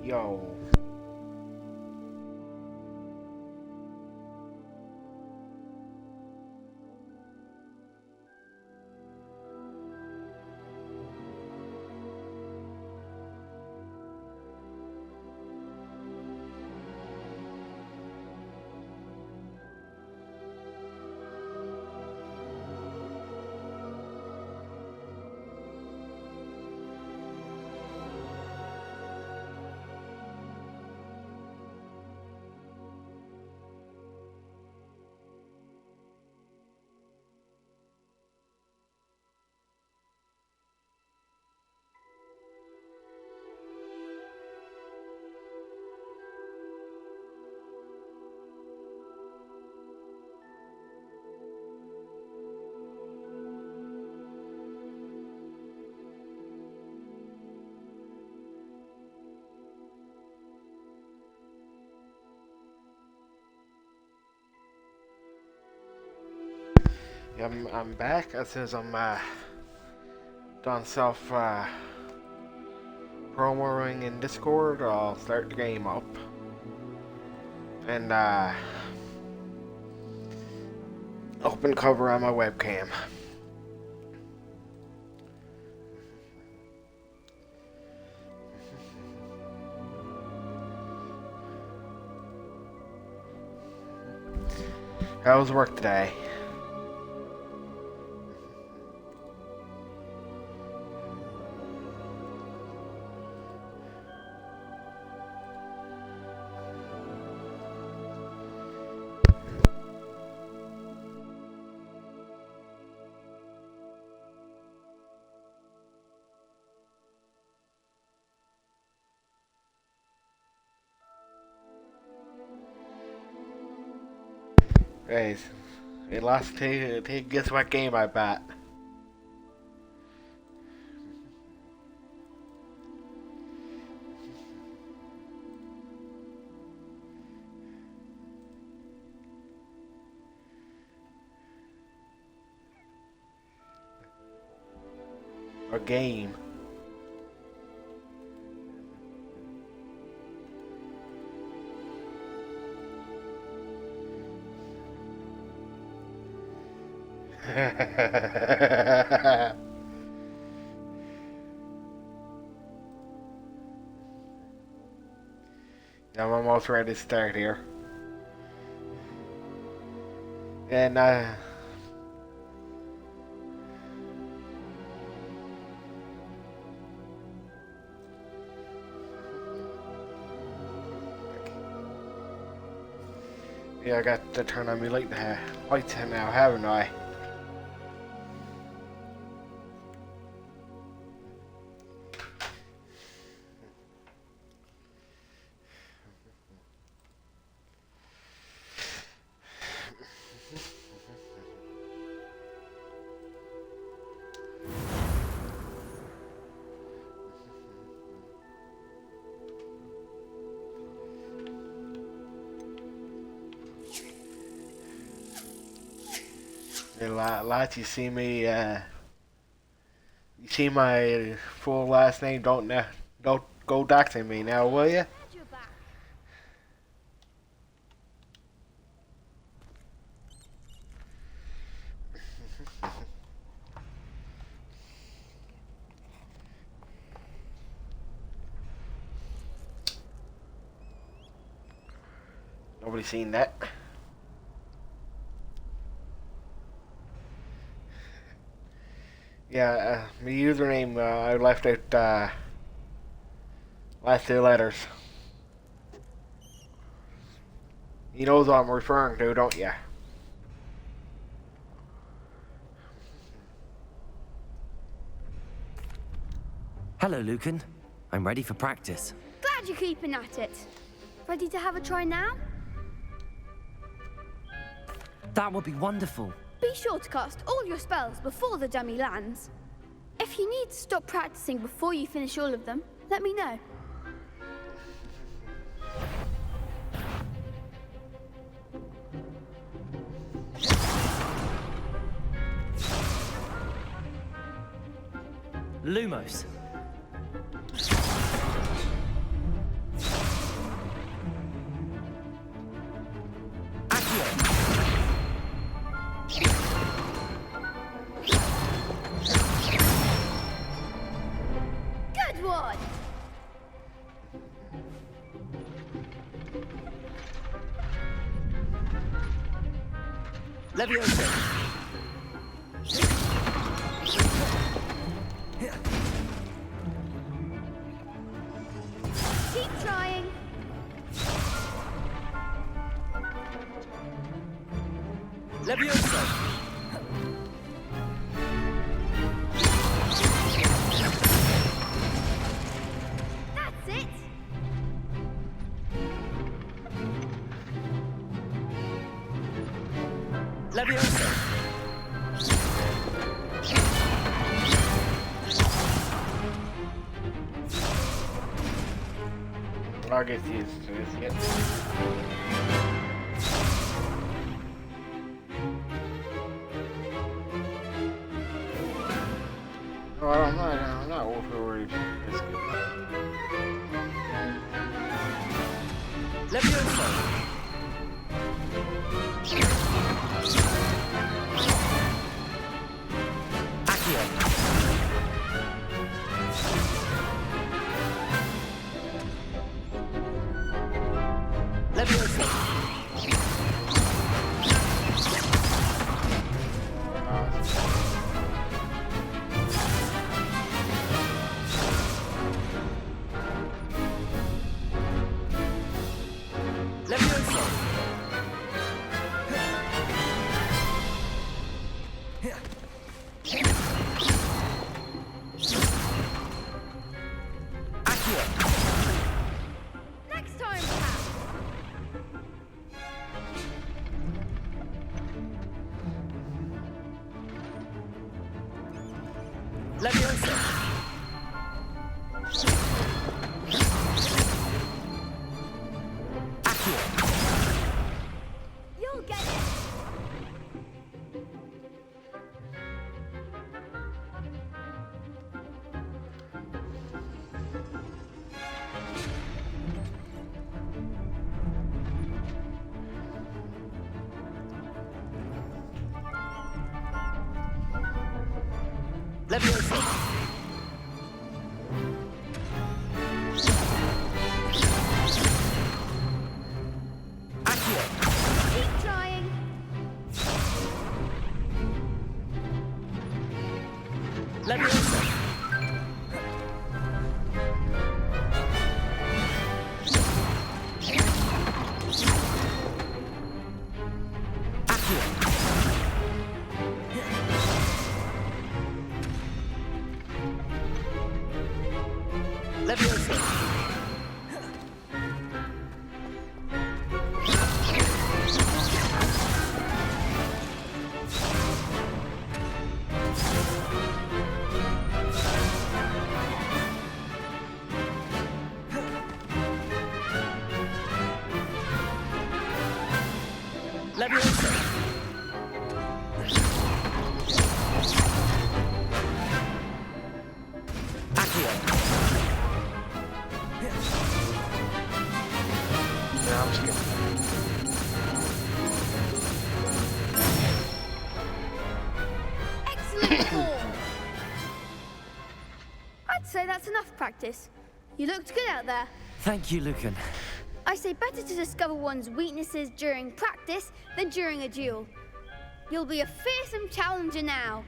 Yo. Yeah, I'm back. As soon as I'm done promoing in Discord, I'll start the game up. And open cover on my webcam. How was work today? Guys, it lost to guess what game I bet. A game. I'm almost ready to start here. And yeah, I got to turn on my lights now, haven't I? Lads, you see me, you see my full last name, don't go doxing me now, will you? Nobody's seen that. Yeah, my username, I left out last two letters. You know what I'm referring to, don't you? Hello, Lucan. I'm ready for practice. Glad you're keeping at it. Ready to have a try now? That would be wonderful. Be sure to cast all your spells before the dummy lands. If you need to stop practicing before you finish all of them, let me know. Lumos. Leviosa. Keep trying. Leviosa. That's it. Leviosa. I'll get used to this yet. Oh, I'm not overly worried. It's good. Leviosa. Accio. Leviosa. Leviosa. Accio. Next time, perhaps. Leviosa. Accio. You'll get it. Leviosa. Accio. Keep trying. Leviosa. Accio. Leviosa. Leviosa. Accio. Yeah, I'm skipping. Excellent ball. I'd say that's enough practice. You looked good out there. Thank you, Lucan. I say better to discover one's weaknesses during practice than during a duel. You'll be a fearsome challenger now.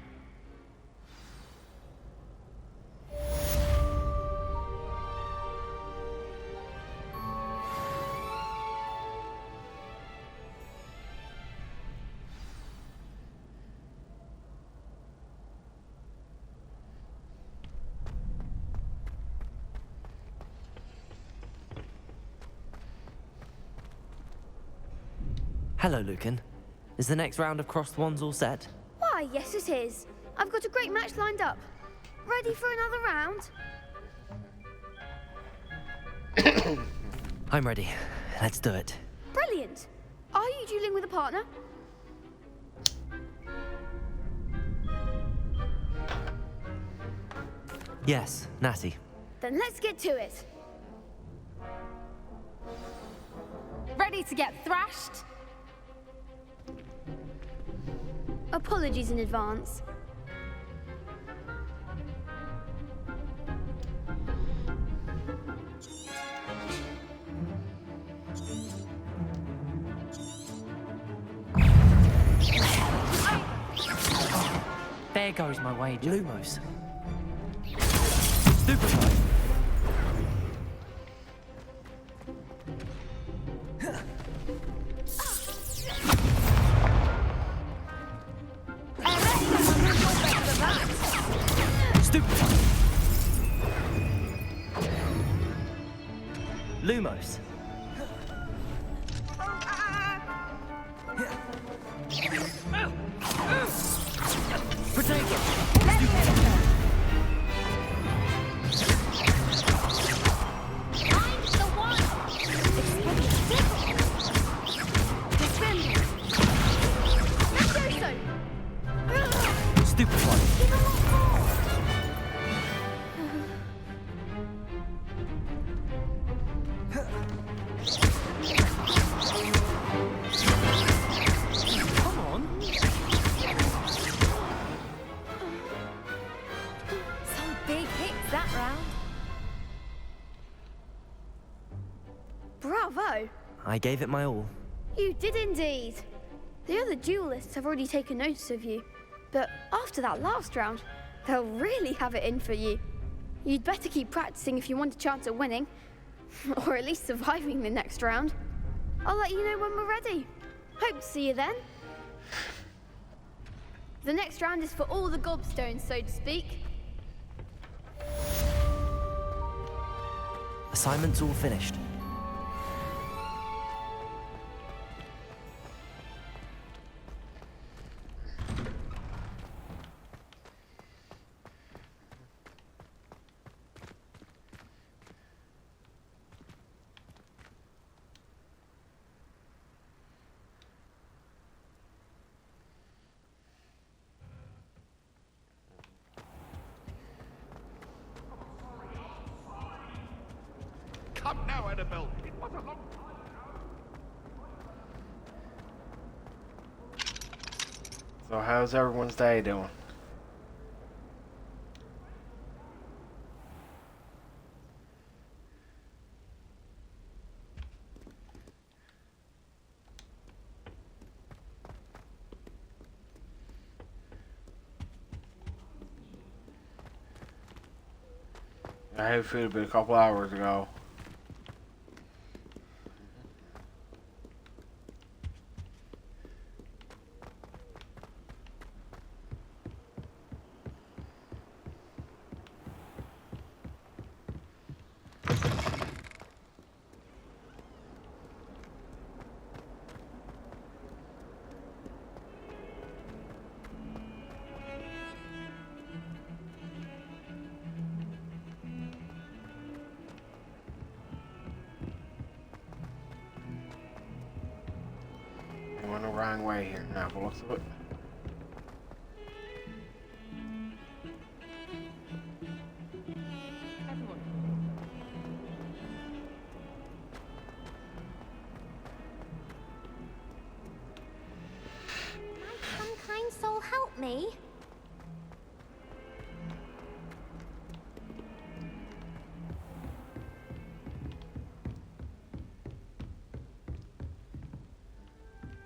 Hello, Lucan. Is the next round of crossed wands all set? Why, yes it is. I've got a great match lined up. Ready for another round? I'm ready. Let's do it. Brilliant. Are you dueling with a partner? Yes, Natty. Then let's get to it. Ready to get thrashed? Apologies in advance. There goes my wager. Lumos. Stupefy. Stupefy. Lumos. Protego. Stupefy. Come on. Some big hits that round. Bravo! I gave it my all. You did indeed. The other duelists have already taken notice of you, but after that last round, they'll really have it in for you. You'd better keep practicing if you want a chance at winning, or at least surviving the next round. I'll let you know when we're ready. Hope to see you then. The next round is for all the gobstones, so to speak. Assignment's all finished. Come now, Annabelle. It was a long time. So how's everyone's day doing? I had food a couple hours ago. I went the wrong way here now, but looks of it. My unkind soul help me.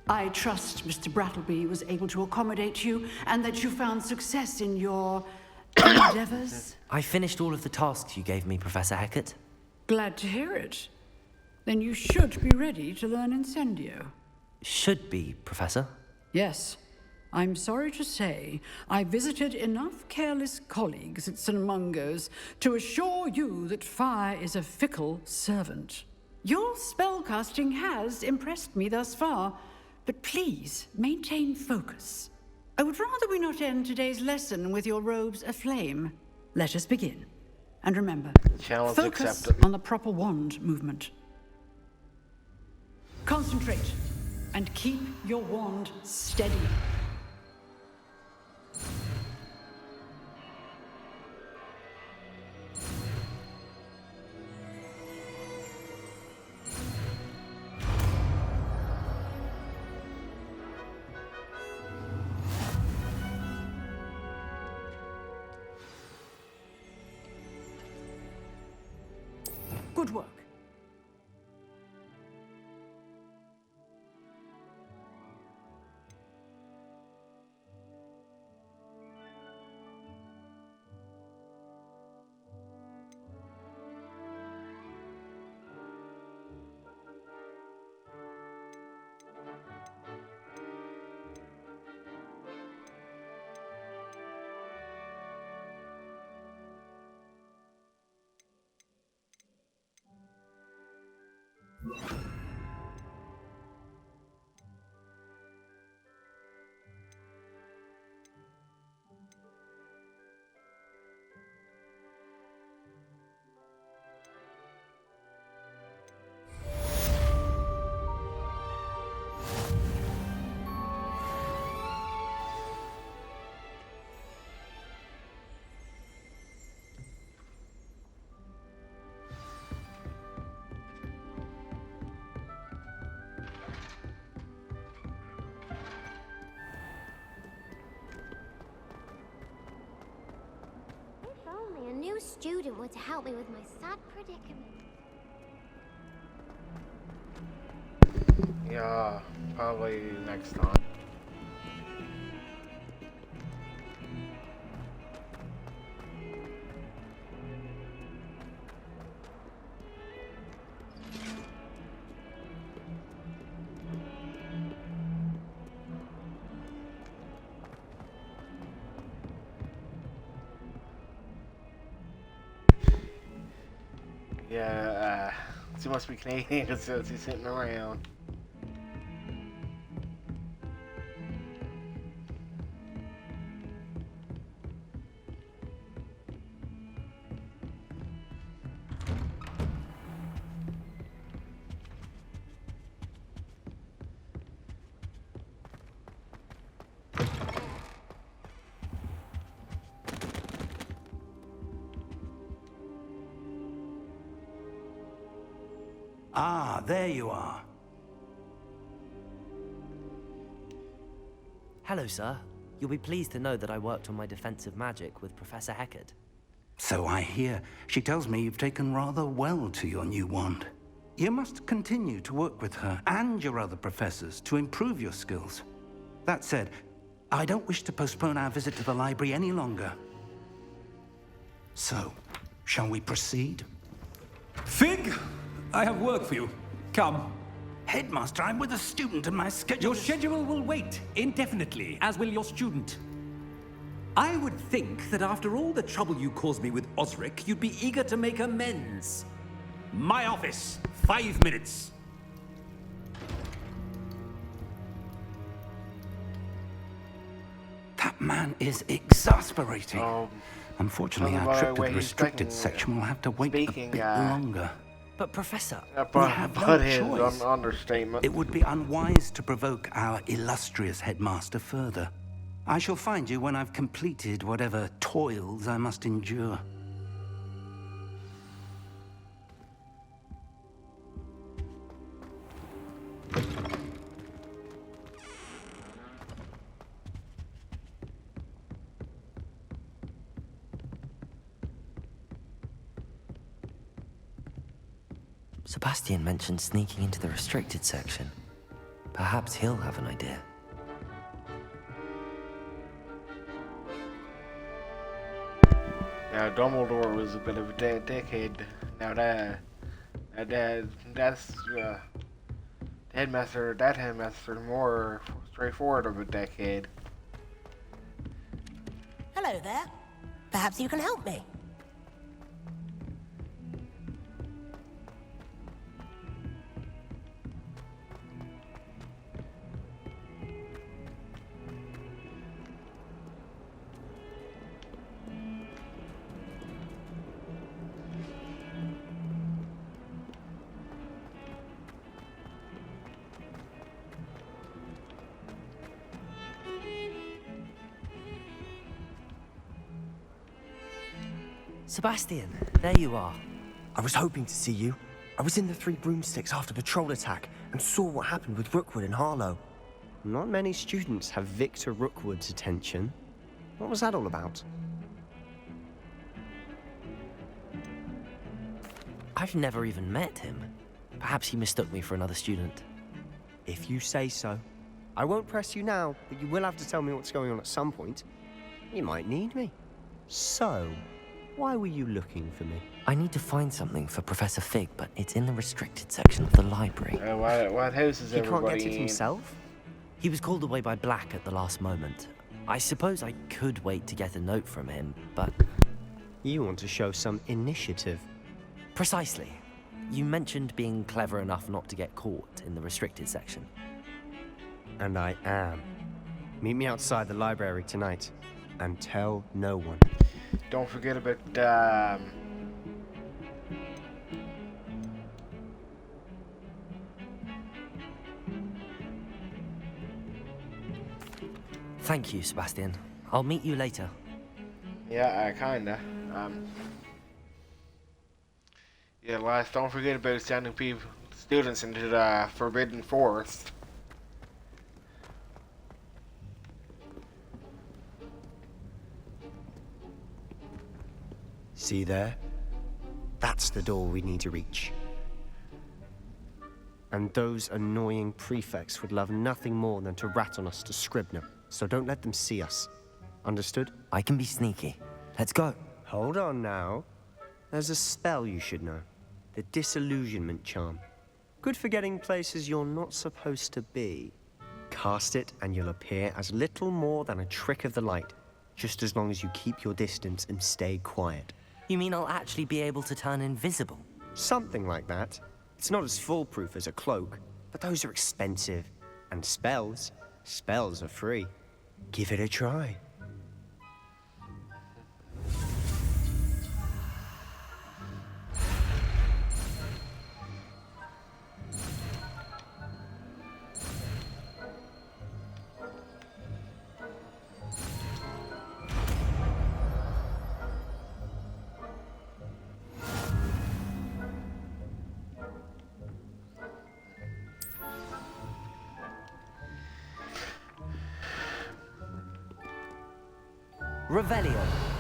I trust Mr. Brattleby was able to accommodate you and that you found success in your endeavors. I finished all of the tasks you gave me, Professor Hecat. Glad to hear it. Then you should be ready to learn Incendio. Should be, Professor. Yes. I'm sorry to say, I visited enough careless colleagues at St. Mungo's to assure you that fire is a fickle servant. Your spellcasting has impressed me thus far, but please maintain focus. I would rather we not end today's lesson with your robes aflame. Let us begin. And remember, Challenge focus accepted. on the proper wand movement. Concentrate and keep your wand steady. Good work. If only a new student were to help me with my sad predicament. Yeah, probably next time. Yeah, she must be Canadian because he's sitting around. Ah, there you are. Hello, sir. You'll be pleased to know that I worked on my defensive magic with Professor Heckard. So I hear. She tells me you've taken rather well to your new wand. You must continue to work with her and your other professors to improve your skills. That said, I don't wish to postpone our visit to the library any longer. So, shall we proceed? Fig, I have work for you. Come. Headmaster, I'm with a student and my schedule Your schedule will wait indefinitely, as will your student. I would think that after all the trouble you caused me with Osric, you'd be eager to make amends. My office, 5 minutes. That man is exasperating. Unfortunately, by our the trip to way, the he's restricted speaking- section will have to wait a bit longer. But, Professor, have no But his choice. understatement. It would be unwise to provoke our illustrious headmaster further. I shall find you when I've completed whatever toils I must endure. Sebastian mentioned sneaking into the restricted section. Perhaps he'll have an idea. Now, Dumbledore was a bit of a dickhead. Now that's the headmaster. That headmaster more straightforward of a dickhead. Hello there. Perhaps you can help me. Sebastian, there you are. I was hoping to see you. I was in the Three Broomsticks after patrol attack and saw what happened with Rookwood and Harlow. Not many students have Victor Rookwood's attention. What was that all about? I've never even met him. Perhaps he mistook me for another student. If you say so. I won't press you now, but you will have to tell me what's going on at some point. You might need me. So, why were you looking for me? I need to find something for Professor Fig, but it's in the restricted section of the library. What house is He can't everybody get it in? himself? He was called away by Black at the last moment. I suppose I could wait to get a note from him, but... You want to show some initiative. Precisely. You mentioned being clever enough not to get caught in the restricted section. And I am. Meet me outside the library tonight, and tell no one. Don't forget about Thank you, Sebastian. I'll meet you later. yeah, kinda. Yeah, last. Don't forget about sending students into the Forbidden Forest. See there? That's the door we need to reach. And those annoying prefects would love nothing more than to rat on us to Scribner, so don't let them see us. Understood? I can be sneaky. Let's go. Hold on now. There's a spell you should know. The Disillusionment Charm. Good for getting places you're not supposed to be. Cast it and you'll appear as little more than a trick of the light, just as long as you keep your distance and stay quiet. You mean I'll actually be able to turn invisible? Something like that. It's not as foolproof as a cloak, but those are expensive. And spells are free. Give it a try. Revelio.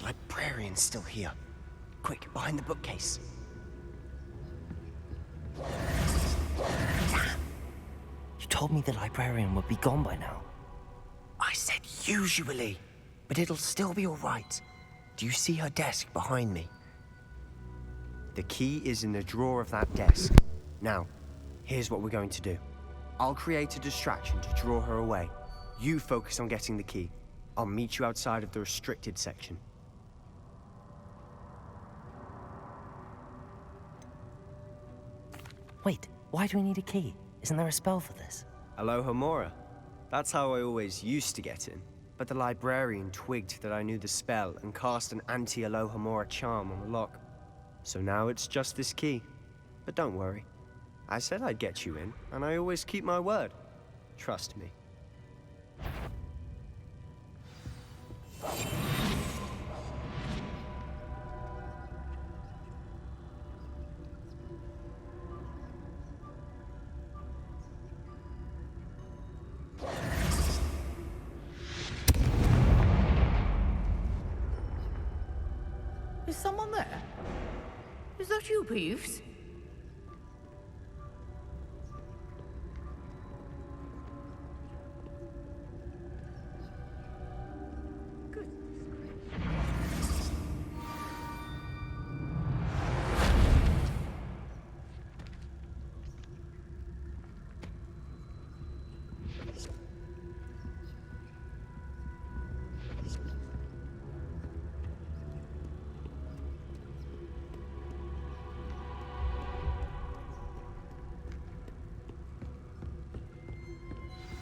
Librarian's still here. Quick, behind the bookcase. You told me the librarian would be gone by now. I said usually, but it'll still be all right. Do you see her desk behind me? The key is in the drawer of that desk. Now, here's what we're going to do. I'll create a distraction to draw her away. You focus on getting the key. I'll meet you outside of the restricted section. Wait, why do we need a key? Isn't there a spell for this? Alohomora. That's how I always used to get in. But the librarian twigged that I knew the spell and cast an anti-Alohomora charm on the lock. So now it's just this key. But don't worry. I said I'd get you in, and I always keep my word. Trust me. Is someone there? Is that you, Peeves?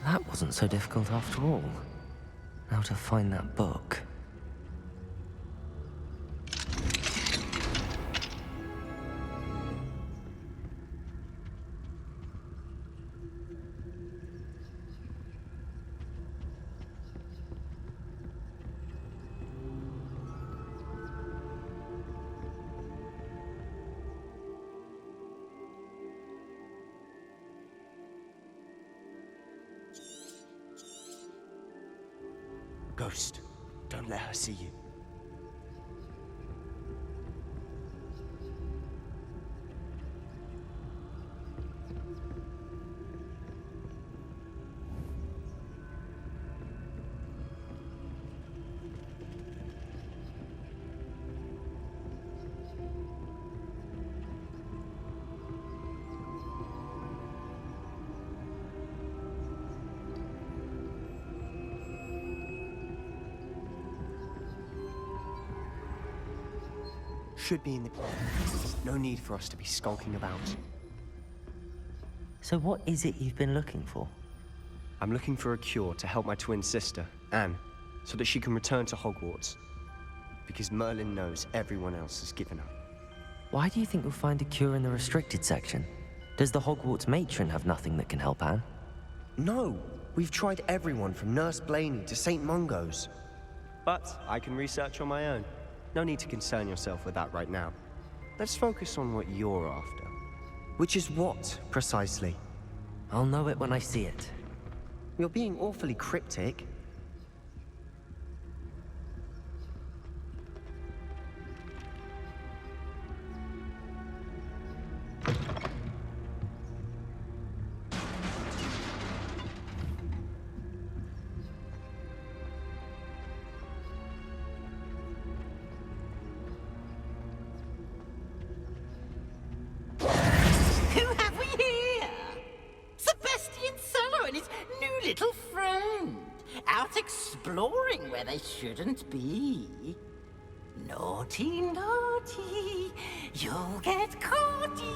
That wasn't so difficult after all. Now to find that book. Ghost, don't let her see you. Should be in the... No need for us to be skulking about. So what is it you've been looking for? I'm looking for a cure to help my twin sister, Anne, so that she can return to Hogwarts. Because Merlin knows everyone else has given up. Why do you think you'll find a cure in the restricted section? Does the Hogwarts matron have nothing that can help Anne? No! We've tried everyone from Nurse Blaney to St. Mungo's. But I can research on my own. No need to concern yourself with that right now. Let's focus on what you're after. Which is what, precisely? I'll know it when I see it. You're being awfully cryptic. Who have we here? Sebastian Cello and his new little friend. Out exploring where they shouldn't be. Naughty, naughty. You'll get caughty.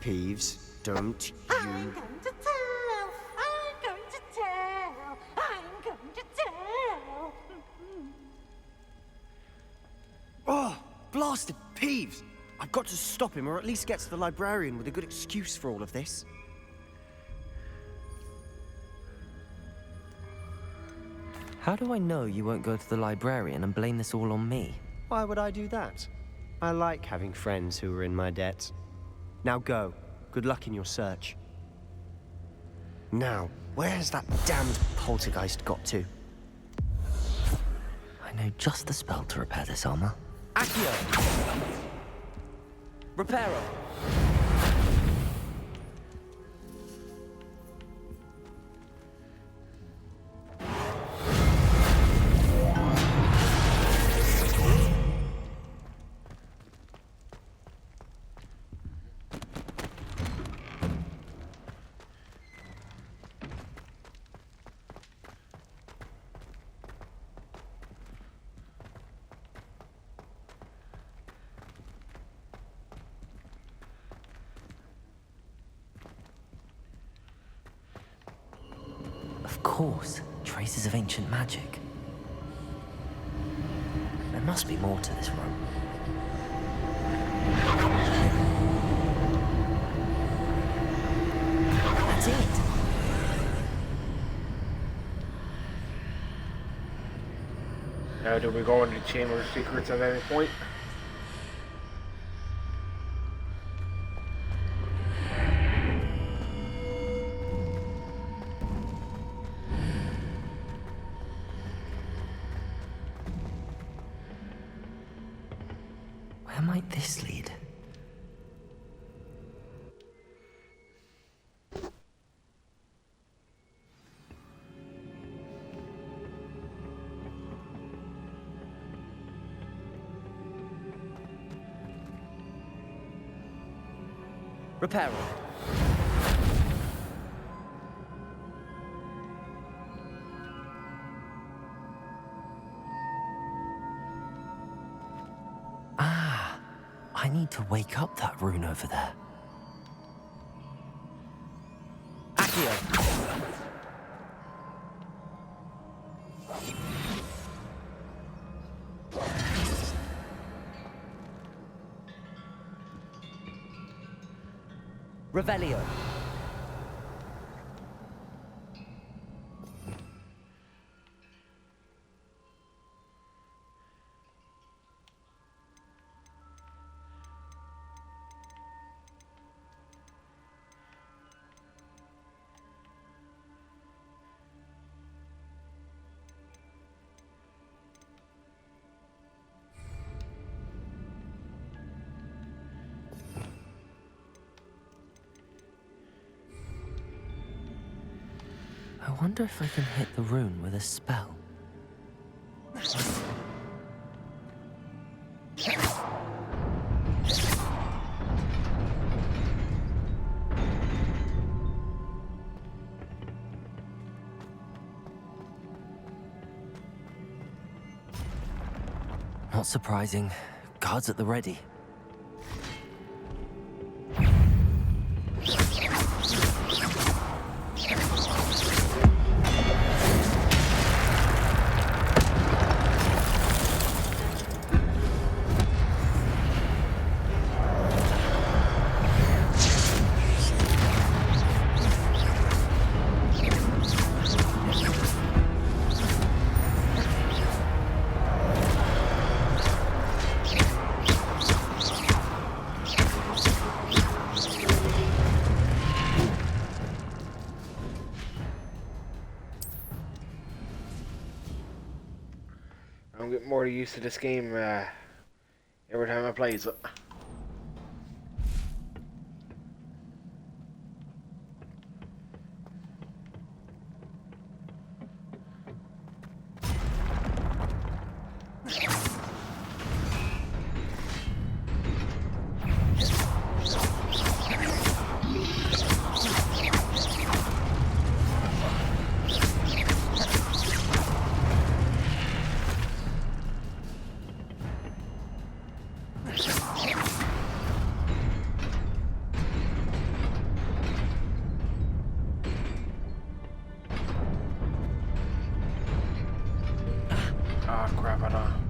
Peeves, don't I'm you... going to tell. I'm going to tell. I'm going to tell. Oh, blasted Peeves! I've got to stop him, or at least get to the librarian with a good excuse for all of this. How do I know you won't go to the librarian and blame this all on me? Why would I do that? I like having friends who are in my debt. Now go. Good luck in your search. Now, where has that damned poltergeist got to? I know just the spell to repair this armor. Accio! Reparo! Of course, traces of ancient magic. There must be more to this room. That's it. Now, do we go into the Chamber of Secrets at any point? Where might this lead? Reparo. I need to wake up that rune over there. Accio! Revelio. I wonder if I can hit the rune with a spell. Not surprising. Guards at the ready. I'm getting more used to this game every time I play it. Ah, crap, I don't.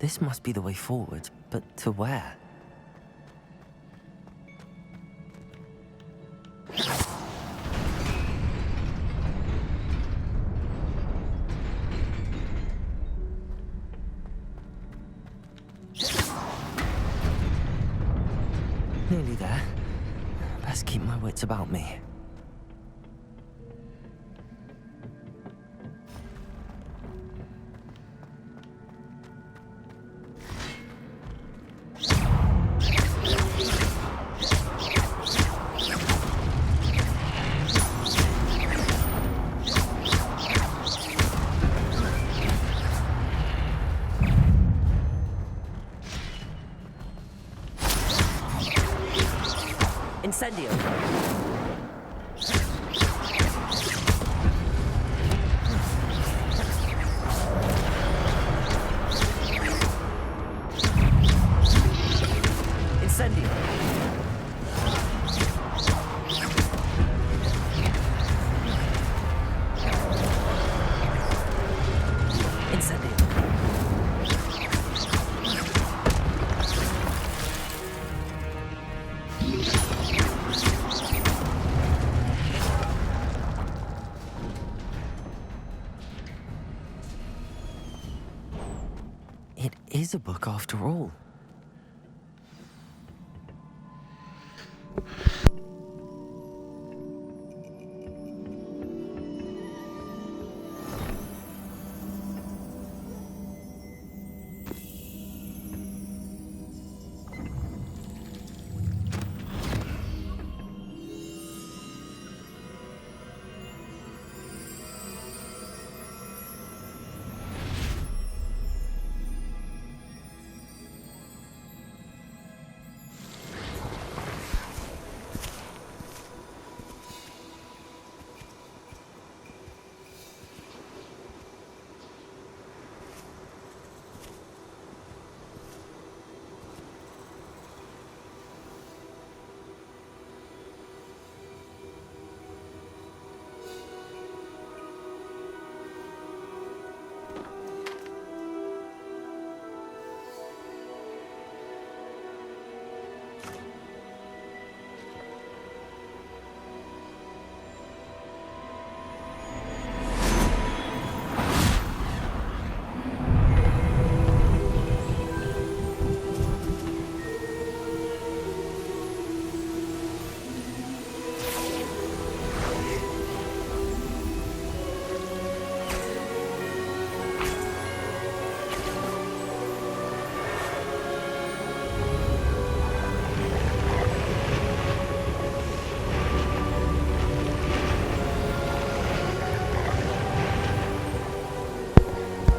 This must be the way forward, but to where? Nearly there. Best keep my wits about me. Incendio! Incendio! Incendio! It is a book after all.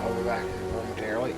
I'll be back momentarily.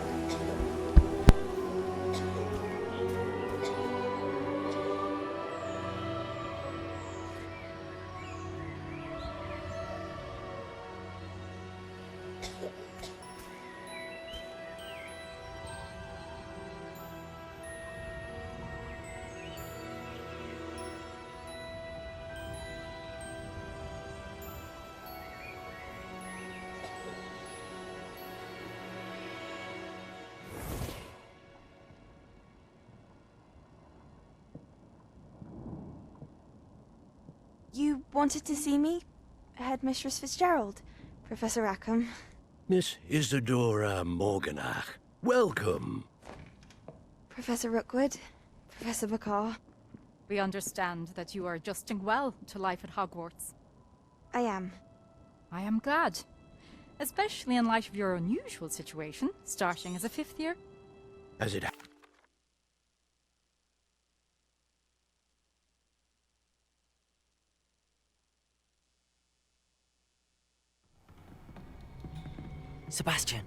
You wanted to see me? Headmistress Fitzgerald, Professor Rackham. Miss Isadora Morganach, welcome. Professor Rookwood, Professor Bakar. We understand that you are adjusting well to life at Hogwarts. I am. I am glad. Especially in light of your unusual situation, starting as a 5th year. As it Sebastian!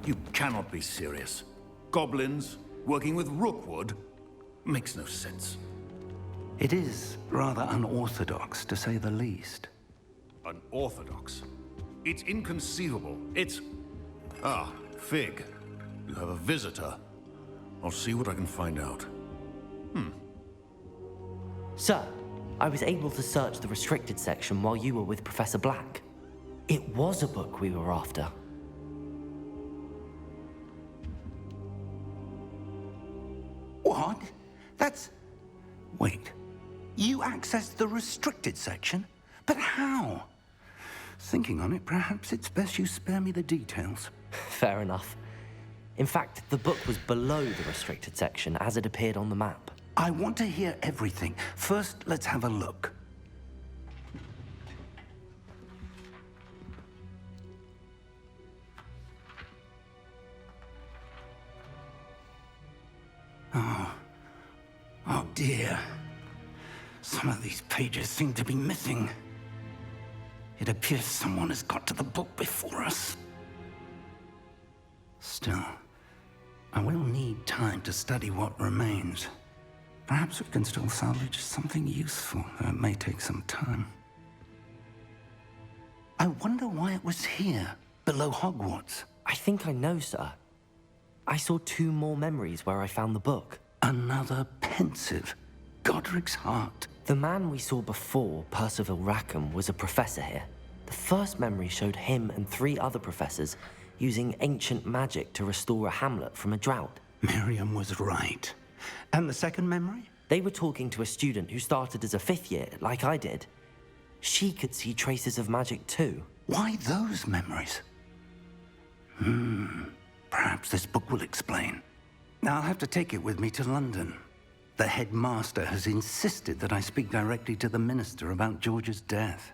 You cannot be serious. Goblins working with Rookwood makes no sense. It is rather unorthodox, to say the least. Unorthodox? It's inconceivable. It's... Ah, Fig. You have a visitor. I'll see what I can find out. Sir, I was able to search the restricted section while you were with Professor Black. It was a book we were after. What? That's... Wait. You accessed the restricted section? But how? Thinking on it, perhaps it's best you spare me the details. Fair enough. In fact, the book was below the restricted section as it appeared on the map. I want to hear everything. First, let's have a look. Oh dear. Some of these pages seem to be missing. It appears someone has got to the book before us. Still, I will need time to study what remains. Perhaps we can still salvage something useful, though it may take some time. I wonder why it was here, below Hogwarts. I think I know, sir. I saw 2 more memories where I found the book. Another pensive. Godric's heart. The man we saw before, Percival Rackham, was a professor here. The first memory showed him and 3 other professors using ancient magic to restore a hamlet from a drought. Miriam was right. And the second memory? They were talking to a student who started as a 5th year, like I did. She could see traces of magic too. Why those memories? Perhaps this book will explain. Now I'll have to take it with me to London. The headmaster has insisted that I speak directly to the minister about George's death.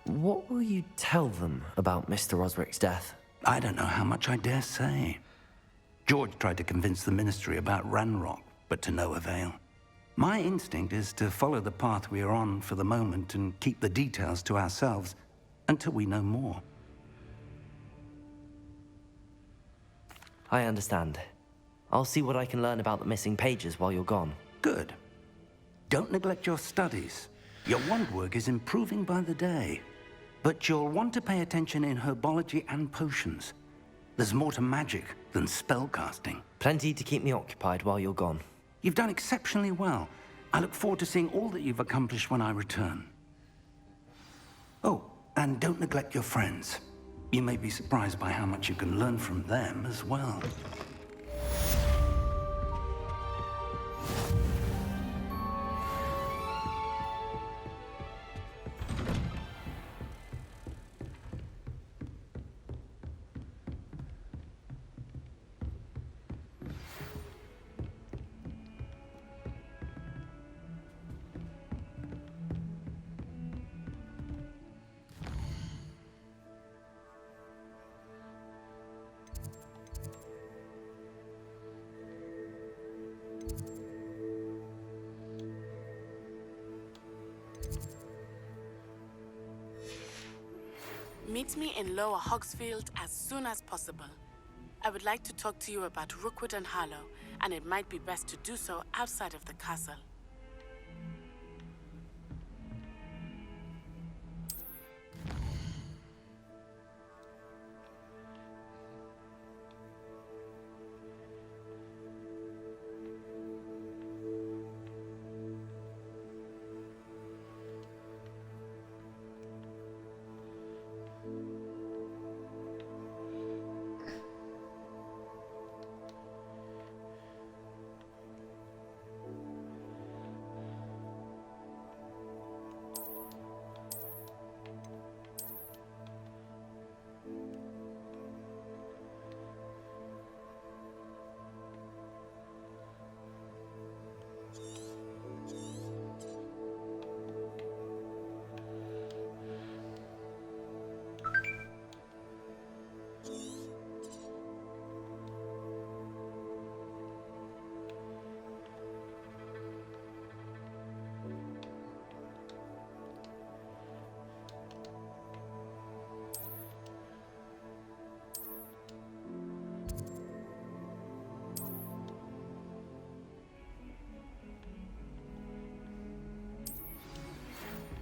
What will you tell them about Mr. Osric's death? I don't know how much I dare say. George tried to convince the ministry about Ranrock, but to no avail. My instinct is to follow the path we are on for the moment and keep the details to ourselves until we know more. I understand. I'll see what I can learn about the missing pages while you're gone. Good. Don't neglect your studies. Your wand work is improving by the day. But you'll want to pay attention in herbology and potions. There's more to magic than spellcasting. Plenty to keep me occupied while you're gone. You've done exceptionally well. I look forward to seeing all that you've accomplished when I return. Oh, and don't neglect your friends. You may be surprised by how much you can learn from them as well. Meet me in Lower Hogsfield as soon as possible. I would like to talk to you about Rookwood and Harlow, and it might be best to do so outside of the castle.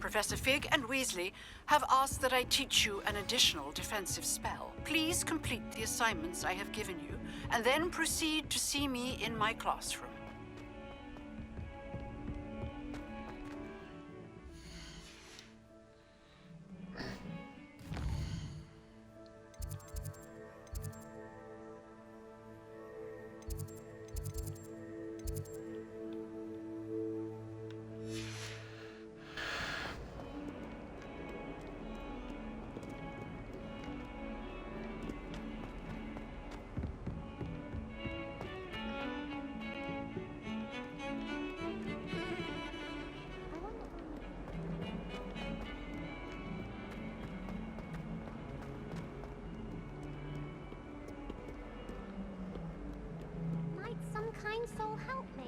Professor Fig and Weasley have asked that I teach you an additional defensive spell. Please complete the assignments I have given you, and then proceed to see me in my classroom. Might some kind soul help me?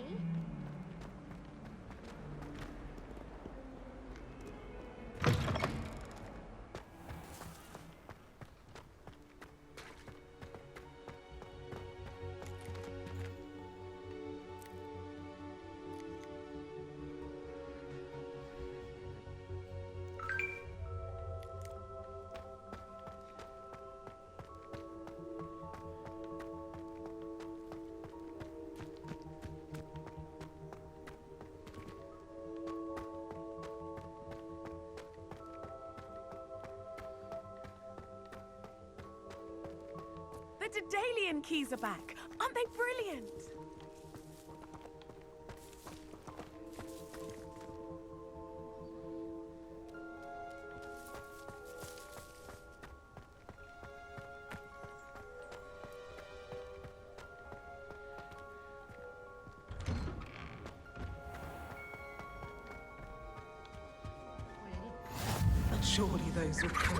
The Daedalian keys are back. Aren't they brilliant? But surely those would come.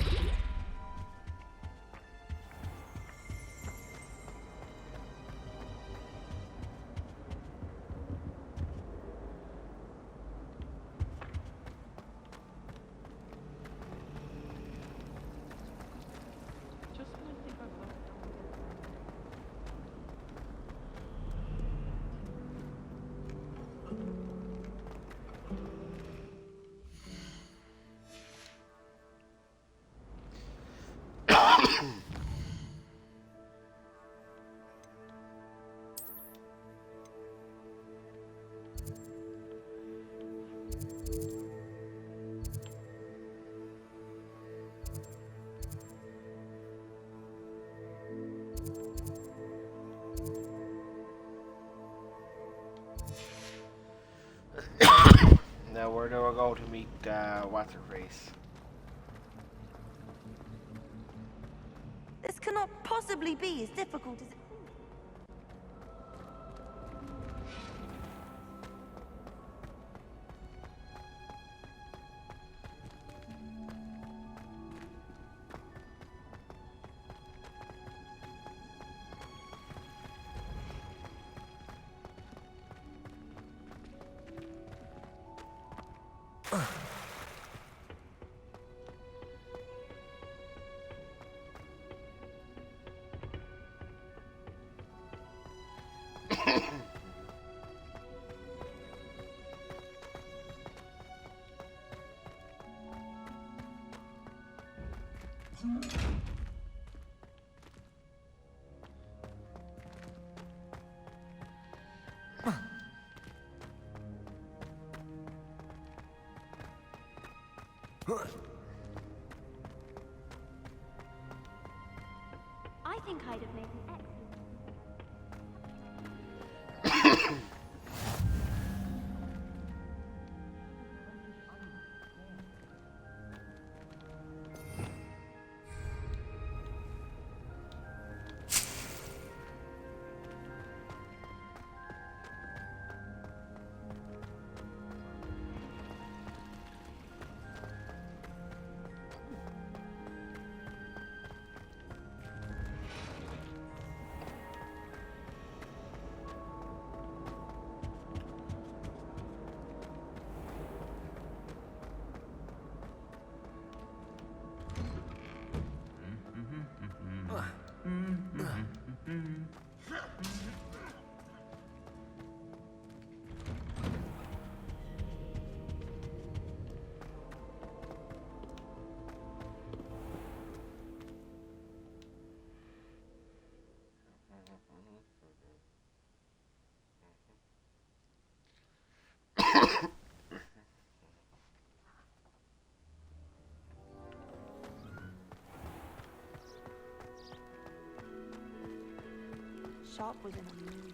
Now where do I go to meet what's her face? This cannot possibly be as difficult as it... I think I'd have made an excellent. shop was in a mood.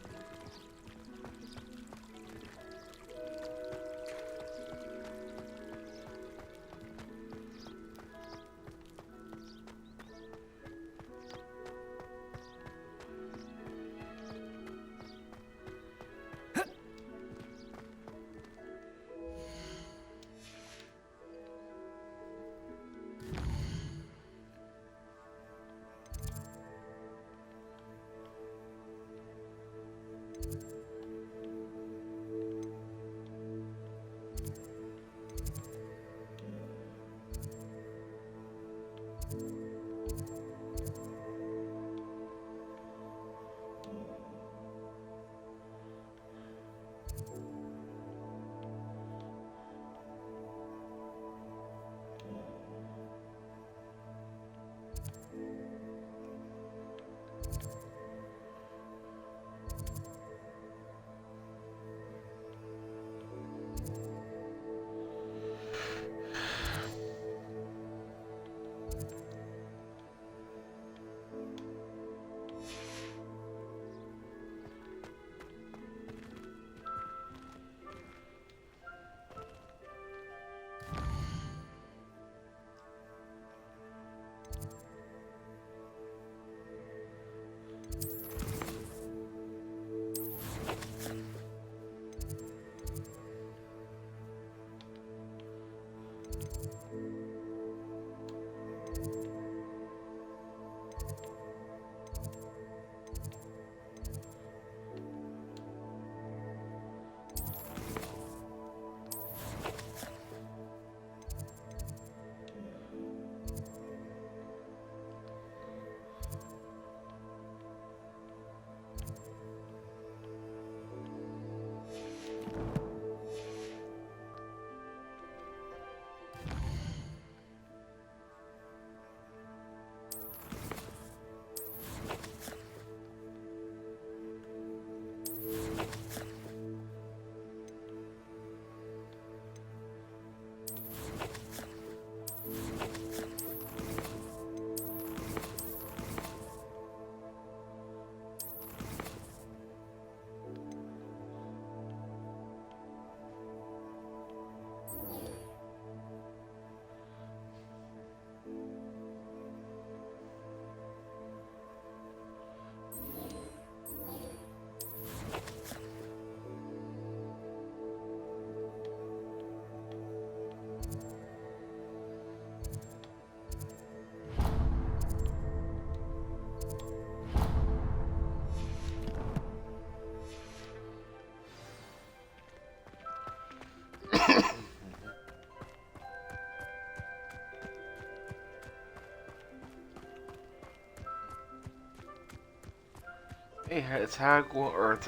Yeah, it's Hagrid's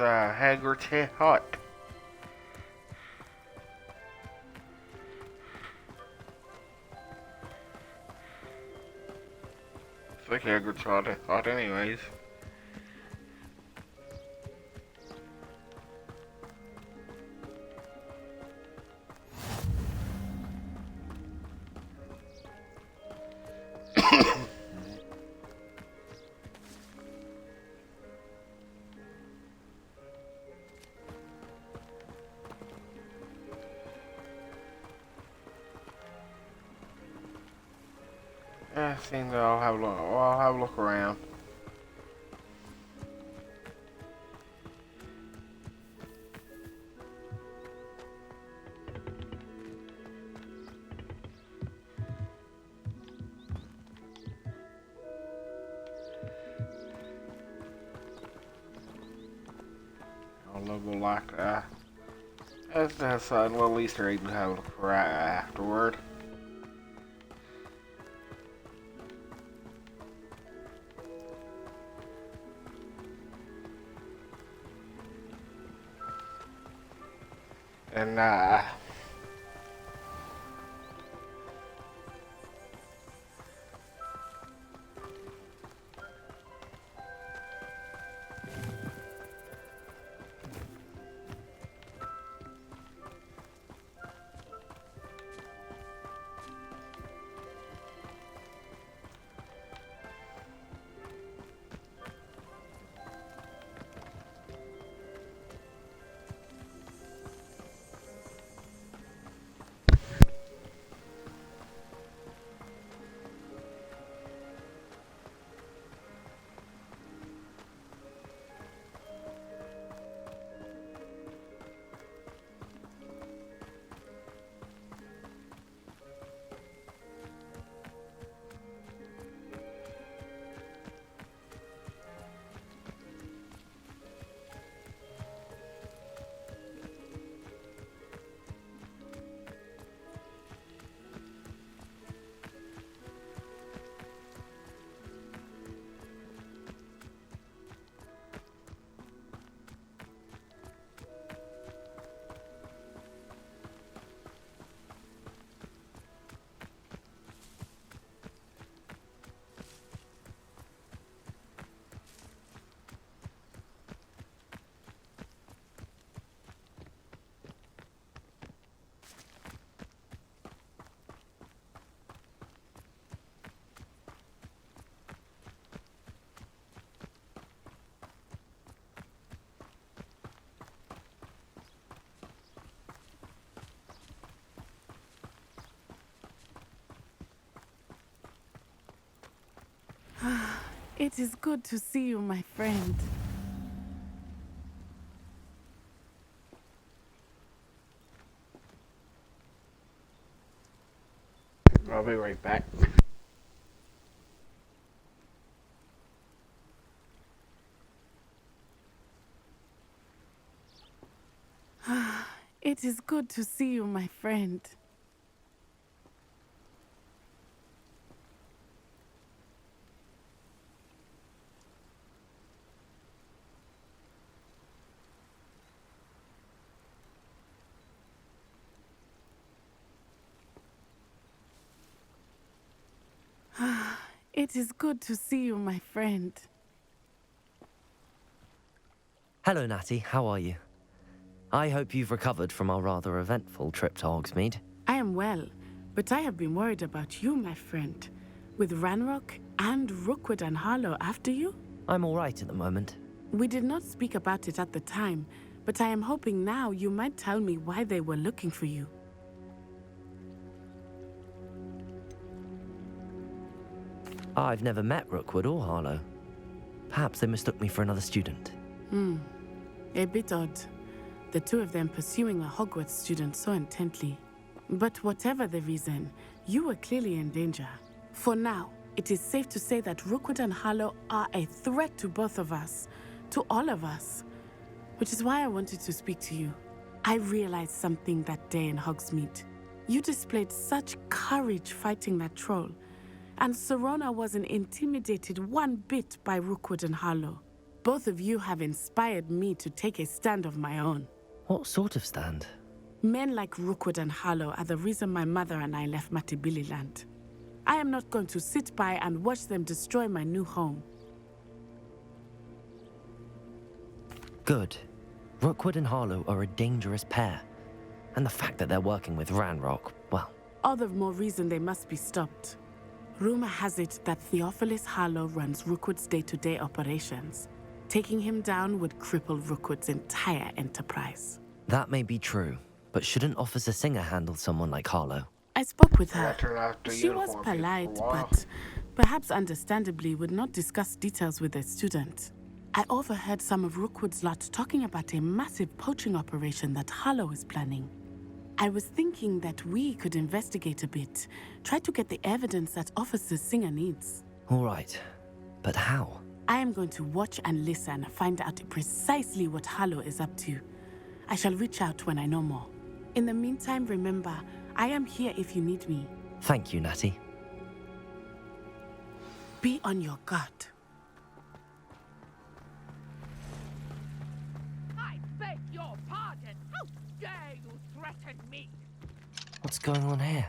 hut. It's like Hagrid's hut anyways. I think I'll have a look. I'll have a look around. I'll look like that's a little Easter egg to have a look for afterward. And It is good to see you, my friend. I'll be right back. It is good to see you, my friend. It is good to see you, my friend. Hello, Natty. How are you? I hope you've recovered from our rather eventful trip to Hogsmeade. I am well, but I have been worried about you, my friend. With Ranrock and Rookwood and Harlow after you? I'm all right at the moment. We did not speak about it at the time, but I am hoping now you might tell me why they were looking for you. I've never met Rookwood or Harlow. Perhaps they mistook me for another student. A bit odd. The two of them pursuing a Hogwarts student so intently. But whatever the reason, you were clearly in danger. For now, it is safe to say that Rookwood and Harlow are a threat to both of us, to all of us. Which is why I wanted to speak to you. I realized something that day in Hogsmeade. You displayed such courage fighting that troll, and Serona wasn't intimidated one bit by Rookwood and Harlow. Both of you have inspired me to take a stand of my own. What sort of stand? Men like Rookwood and Harlow are the reason my mother and I left Matibili land. I am not going to sit by and watch them destroy my new home. Good. Rookwood and Harlow are a dangerous pair. And the fact that they're working with Ranrock, well... All the more reason they must be stopped. Rumor has it that Theophilus Harlow runs Rookwood's day-to-day operations. Taking him down would cripple Rookwood's entire enterprise. That may be true, but shouldn't Officer Singer handle someone like Harlow? I spoke with her. The She was polite, but perhaps understandably would not discuss details with a student. I overheard some of Rookwood's lot talking about a massive poaching operation that Harlow is planning. I was thinking that we could investigate a bit, try to get the evidence that Officer Singer needs. All right, but how? I am going to watch and listen, find out precisely what Harlow is up to. I shall reach out when I know more. In the meantime, remember, I am here if you need me. Thank you, Natty. Be on your guard. I beg your pardon. How dare you threaten me? What's going on here?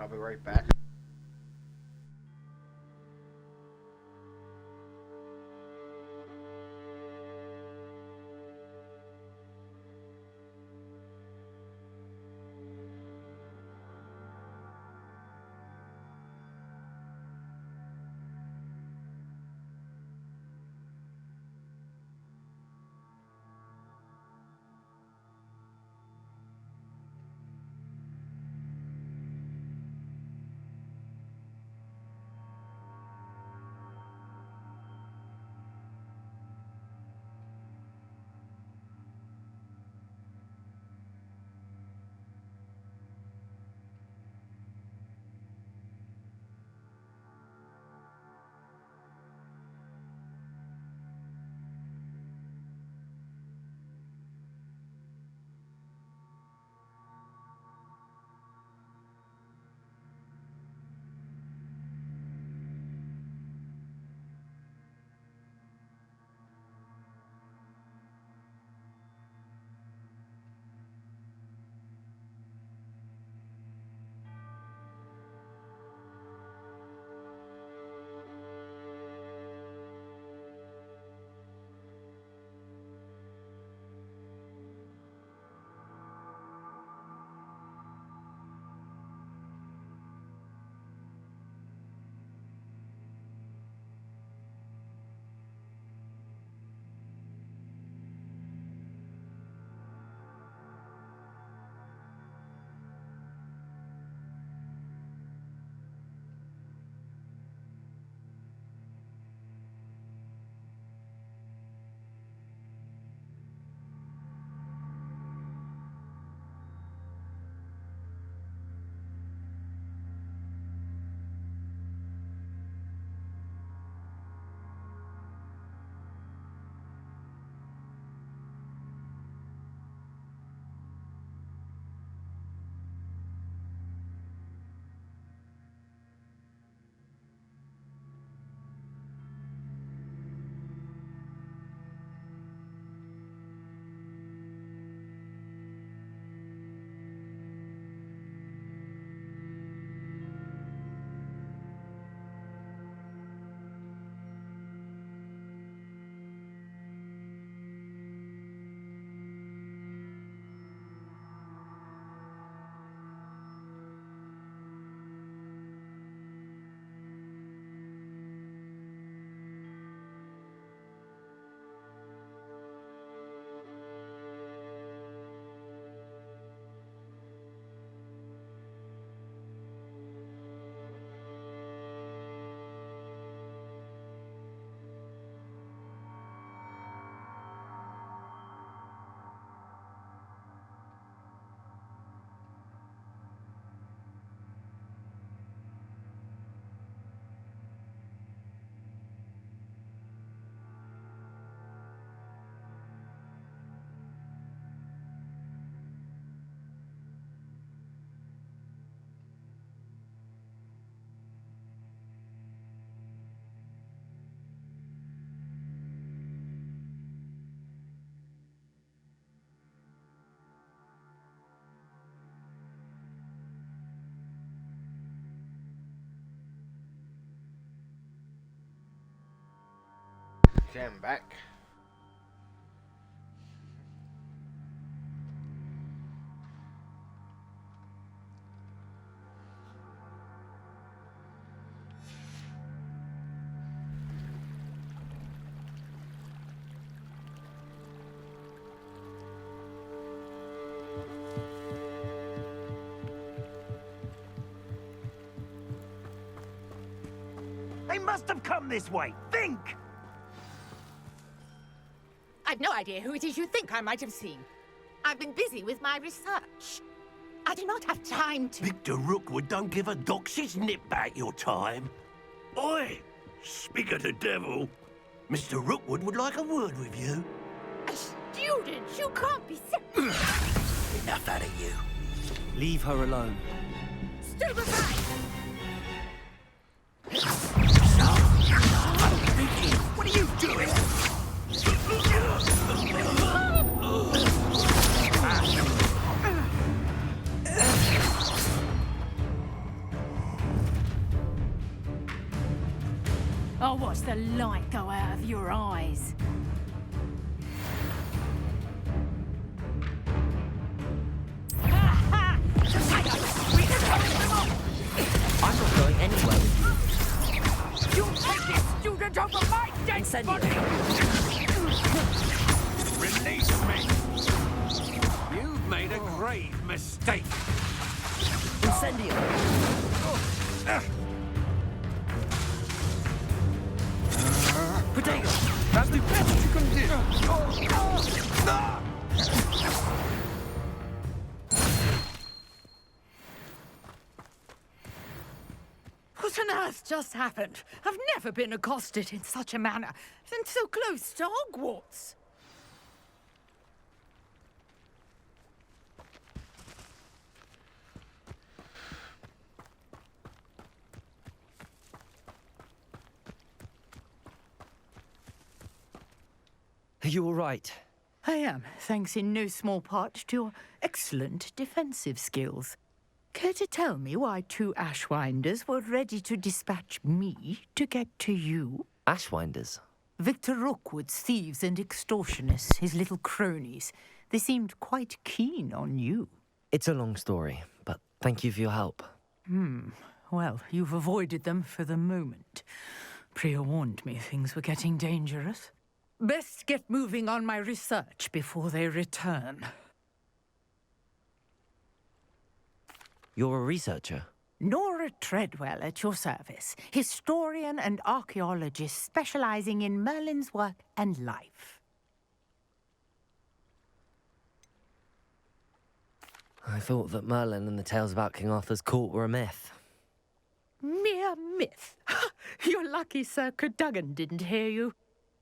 I'll be right back. Jam back. They must have come this way. Think! I've no idea who it is you think I might have seen. I've been busy with my research. I do not have time to... Victor Rookwood don't give a dox's nip back your time. Oi! Speak of the devil. Mr. Rookwood would like a word with you. A student? You can't be Enough out of you. Leave her alone. Step aside! What are you doing? I'll watch the light go out of your eyes. I'm not going anywhere with you. You take this student over my dead body! Release me! You've made a grave mistake. Incendio! Potato! That's the best you can do! What on earth just happened? I've never been accosted in such a manner, and so close to Hogwarts. Are you all right? I am, thanks in no small part to your excellent defensive skills. Care to tell me why two Ashwinders were ready to dispatch me to get to you? Ashwinders? Victor Rookwood's thieves and extortionists, his little cronies. They seemed quite keen on you. It's a long story, but thank you for your help. Well, you've avoided them for the moment. Priya warned me things were getting dangerous. Best get moving on my research before they return. You're a researcher? Nora Treadwell at your service, historian and archaeologist specializing in Merlin's work and life. I thought that Merlin and the tales about King Arthur's court were a myth. Mere myth. You're lucky Sir Cadogan didn't hear you.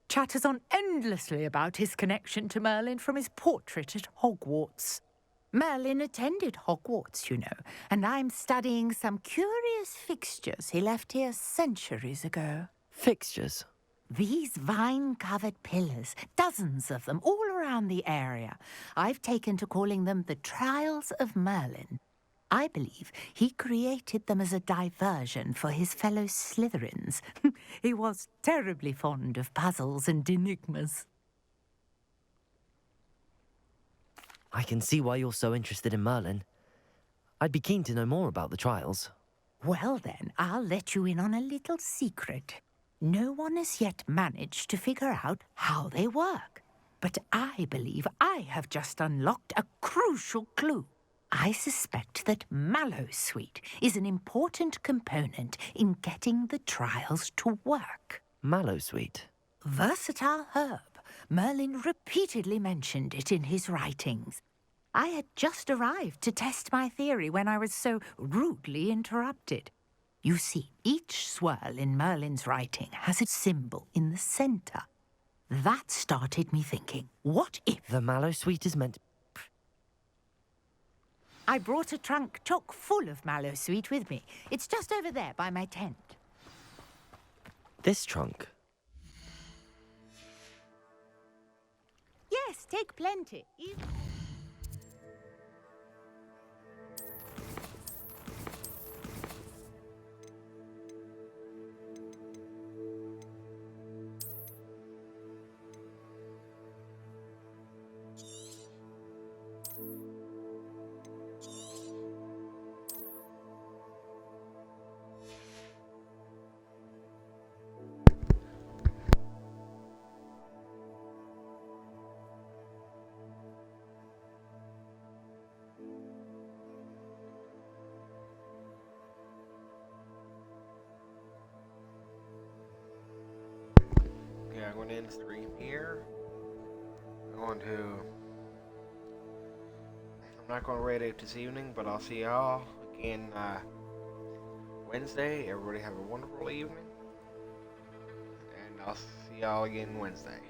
Chatters on endlessly about his connection to Merlin from his portrait at Hogwarts. Merlin attended Hogwarts, you know, and I'm studying some curious fixtures he left here centuries ago. Fixtures? These vine-covered pillars, dozens of them, all around the area. I've taken to calling them the Trials of Merlin. I believe he created them as a diversion for his fellow Slytherins. He was terribly fond of puzzles and enigmas. I can see why you're so interested in Merlin. I'd be keen to know more about the trials. Well then, I'll let you in on a little secret. No one has yet managed to figure out how they work. But I believe I have just unlocked a crucial clue. I suspect that Mallowsweet is an important component in getting the trials to work. Mallowsweet? Versatile herb. Merlin repeatedly mentioned it in his writings. I had just arrived to test my theory when I was so rudely interrupted. You see, each swirl in Merlin's writing has a symbol in the centre. That started me thinking, what if... The Mallowsweet is meant... I brought a trunk chock full of Mallowsweet with me. It's just over there by my tent. This trunk? Yes, take plenty. going to end the stream here. I'm not going to rate it this evening, but I'll see y'all again Wednesday. Everybody have a wonderful evening. And I'll see y'all again Wednesday.